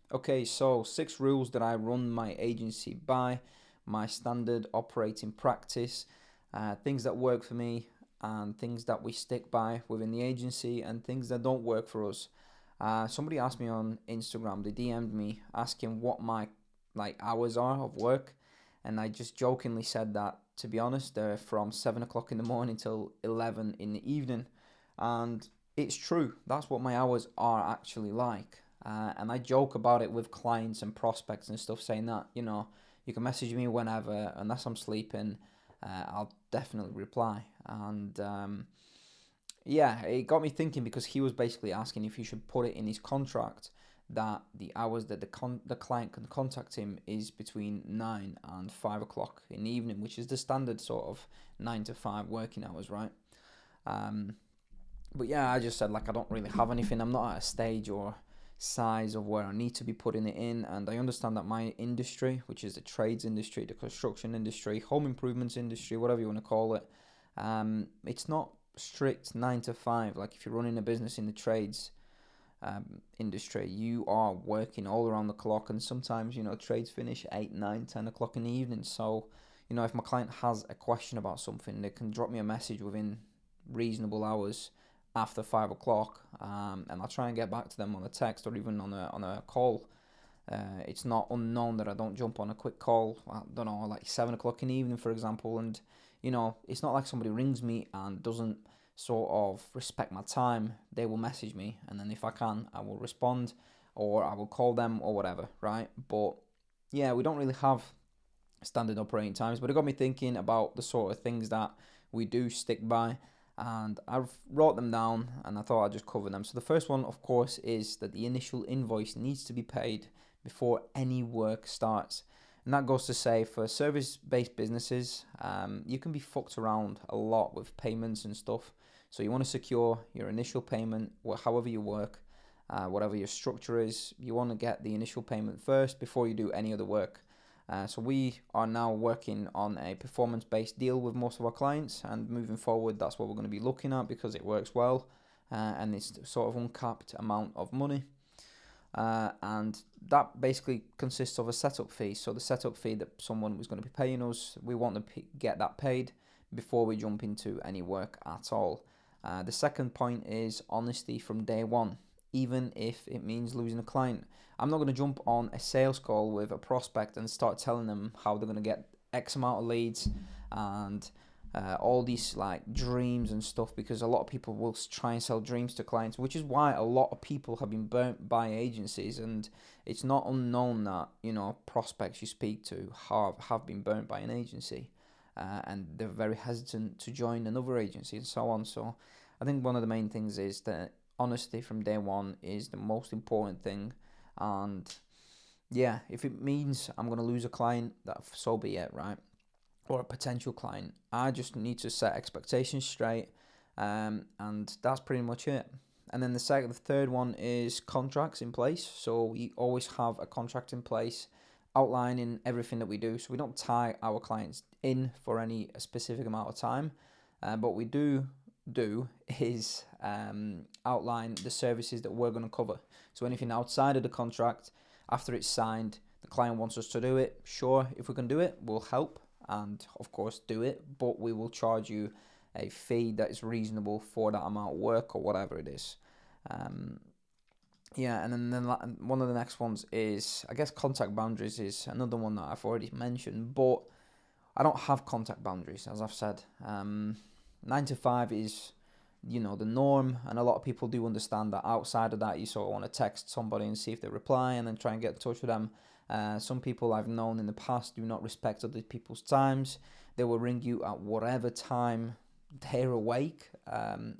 Okay, so 6 rules that I run my agency by, my standard operating practice, things that work for me, and things that we stick by within the agency, and things that don't work for us. Somebody asked me on Instagram, they DM'd me asking what my hours are of work, and I just jokingly said that, to be honest, they're from 7 o'clock in the morning till 11 in the evening, and it's true. That's what my hours are actually like. And I joke about it with clients and prospects and stuff, saying that, you can message me whenever, unless I'm sleeping, I'll definitely reply. And yeah, it got me thinking because he was basically asking if you should put it in his contract that the hours that the client can contact him is between 9 and 5 o'clock in the evening, which is the standard sort of 9 to 5 working hours, right? Um, but yeah, I just said like I don't really have anything. I'm not at a stage or size of where I need to be putting it in, and I understand that my industry, which is the trades industry, the construction industry, home improvements industry, whatever you want to call it, it's not strict 9 to 5. Like if you're running a business in the trades industry, you are working all around the clock, and sometimes trades finish 8, 9, 10 o'clock in the evening. So if my client has a question about something, they can drop me a message within reasonable hours after 5 o'clock, and I'll try and get back to them on a text or even on a call. It's not unknown that I don't jump on a quick call. I don't know, like 7 o'clock in the evening, for example, and it's not like somebody rings me and doesn't sort of respect my time. They will message me, and then if I can, I will respond, or I will call them or whatever, right? But yeah, we don't really have standard operating times, but it got me thinking about the sort of things that we do stick by, and I've wrote them down and I thought I'd just cover them. So the first one, of course, is that the initial invoice needs to be paid before any work starts. And that goes to say for service-based businesses, you can be fucked around a lot with payments and stuff. So you want to secure your initial payment, however you work, whatever your structure is. You want to get the initial payment first before you do any other work. So we are now working on a performance-based deal with most of our clients, and moving forward, that's what we're going to be looking at because it works well, and it's sort of uncapped amount of money. And that basically consists of a setup fee. So the setup fee that someone was going to be paying us, we want to get that paid before we jump into any work at all. The second point is honesty from day one, even if it means losing a client. I'm not going to jump on a sales call with a prospect and start telling them how they're going to get X amount of leads and all these like dreams and stuff, because a lot of people will try and sell dreams to clients, which is why a lot of people have been burnt by agencies. And it's not unknown that prospects you speak to have been burnt by an agency, and they're very hesitant to join another agency and so on. So I think one of the main things is that honesty from day one is the most important thing. And yeah, if it means I'm going to lose a client, that so be it, right? Or a potential client. I just need to set expectations straight, and that's pretty much it. And then the third one is contracts in place. So we always have a contract in place outlining everything that we do. So we don't tie our clients in for any specific amount of time, but we do is outline the services that we're going to cover. So anything outside of the contract, after it's signed, the client wants us to do it. Sure, if we can do it, we'll help and of course do it, but we will charge you a fee that is reasonable for that amount of work or whatever it is. Um, yeah, and then one of the next ones is, I guess, contact boundaries is another one that I've already mentioned, but I don't have contact boundaries, as I've said. 9 to 5 is, the norm, and a lot of people do understand that. Outside of that, you sort of want to text somebody and see if they reply, and then try and get in touch with them. Some people I've known in the past do not respect other people's times. They will ring you at whatever time they're awake.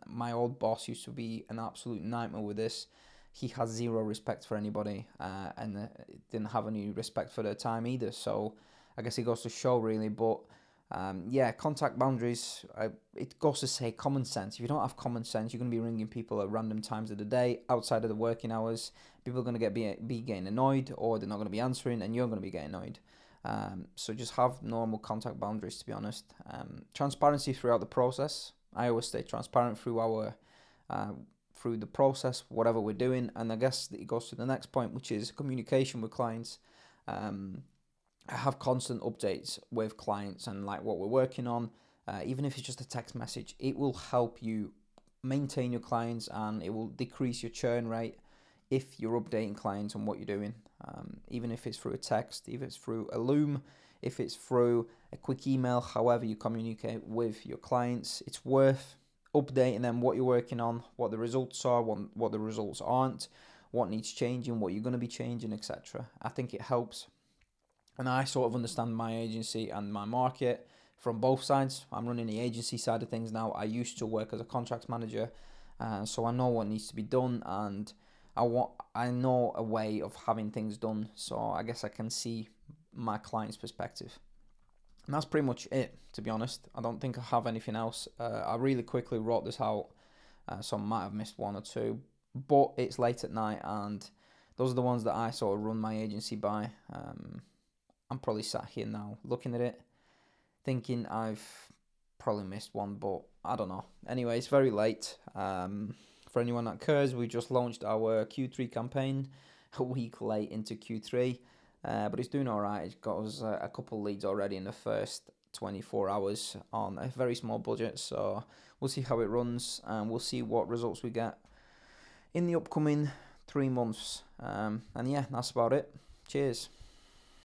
My old boss used to be an absolute nightmare with this. He has zero respect for anybody, and didn't have any respect for their time either. So I guess it goes to show, really. But yeah, contact boundaries. It goes to say common sense. If you don't have common sense, you're going to be ringing people at random times of the day outside of the working hours. People are going to be getting annoyed, or they're not going to be answering, and you're going to be getting annoyed. So just have normal contact boundaries, to be honest. Transparency throughout the process. I always stay transparent through our uh, through the process, whatever we're doing. And I guess it goes to the next point, which is communication with clients. I have constant updates with clients and like what we're working on. Even if it's just a text message, it will help you maintain your clients and it will decrease your churn rate if you're updating clients on what you're doing. Even if it's through a text, if it's through a Loom, if it's through a quick email, however you communicate with your clients, it's worth updating them what you're working on, what the results are, what the results aren't, what needs changing, what you're going to be changing, etc. I think it helps. And I sort of understand my agency and my market from both sides. I'm running the agency side of things now. I used to work as a contracts manager, so I know what needs to be done, and I know a way of having things done. So I guess I can see my client's perspective. And that's pretty much it, to be honest. I don't think I have anything else. I really quickly wrote this out, so I might have missed one or two, but it's late at night, and those are the ones that I sort of run my agency by. I'm probably sat here now looking at it, thinking I've probably missed one, but I don't know. Anyway, it's very late. For anyone that cares, we just launched our Q3 campaign a week late into Q3, but it's doing all right. It's got us a couple leads already in the first 24 hours on a very small budget, so we'll see how it runs and we'll see what results we get in the upcoming 3 months. And yeah, that's about it. Cheers.